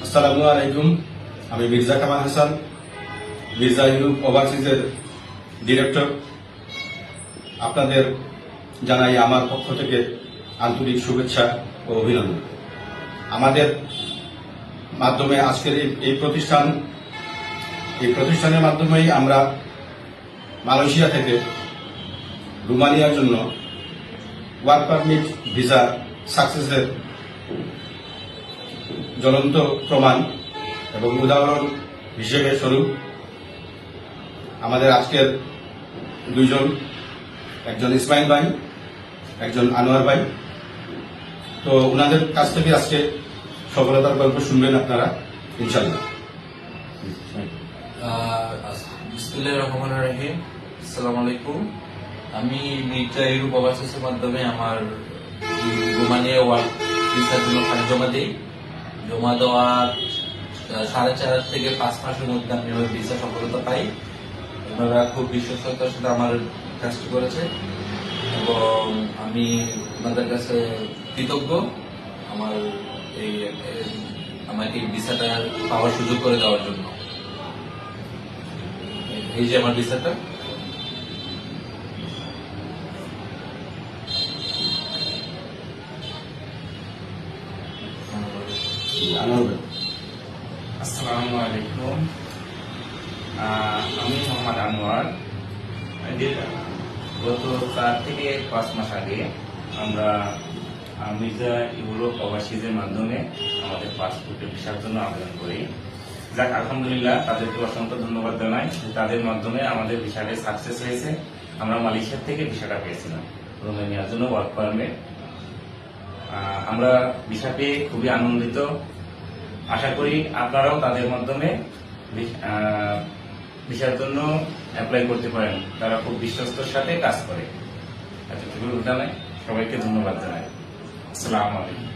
আসসালামু আলাইকুম। আমি মির্জা কামাল হাসান, মির্জা ইউরোপ ওভারসিজের ডিরেক্টর। আপনাদের জানাই আমার পক্ষ থেকে আন্তরিক শুভেচ্ছা ও অভিনন্দন। আমাদের মাধ্যমে আজকের এই প্রতিষ্ঠানের মাধ্যমেই আমরা মালয়েশিয়া থেকে রোমানিয়ার জন্য ওয়ার্ক পারমিট ভিসা সাকসেসের জ্বলন্ত প্রমাণ এবং উদাহরণ হিসেবে স্বরূপ আমাদের আজকের দুইজন, একজন ইসমাইল ভাই, একজন আনোয়ার ভাই। তো ওনাদের কাছ থেকে আজকে সফলতার গল্প শুনবেন আপনারা ইনশাআল্লাহ। বিসমিল্লাহির রহমানির রহিম। আসসালামু আলাইকুম। আমি মির্জা ইউরোপ ওভারসিজের মাধ্যমে আমার রোমানিয়া ওয়ার্ক ভিসার জন্য ফাইল জমা দিই। জমা দেওয়ার 4.5 থেকে 5 মাসের মধ্যে আমি ভিসা সফলতা পাই। ওনারা খুব বিশ্বস্ততার সাথে আমার কাজটি করেছে এবং আমি ওনাদের কাছে কৃতজ্ঞ আমাকে ভিসাটা পাওয়ার সুযোগ করে দেওয়ার জন্য। এই যে আমার ভিসাটা। আসসালামু আলাইকুম। আমি মোহাম্মদ আনোয়ার। গত 4 থেকে 5 মাস আগে আমরা মির্জা ইউরোপ ওভারসিজের মাধ্যমে আমাদের পাসপোর্টের ভিসার জন্য আবেদন করি। যাক, আলহামদুলিল্লাহ, তাদেরকে অসংখ্য ধন্যবাদ জানাই। তাদের মাধ্যমে আমাদের ভিসাটা সাকসেস হয়েছে। আমরা মালয়েশিয়া থেকে ভিসাটা পেয়েছিলাম রোমানিয়ার জন্য ওয়ার্ক পারমিট। আমরা ভিসা পেয়ে খুবই আনন্দিত। আশা করি আপনারাও তাদের মাধ্যমে ভিসার জন্য অ্যাপ্লাই করতে পারেন। তারা খুব বিশ্বস্তর সাথে কাজ করে। এতটুকু জানাই, সবাইকে ধন্যবাদ জানাই। আসসালামু আলাইকুম।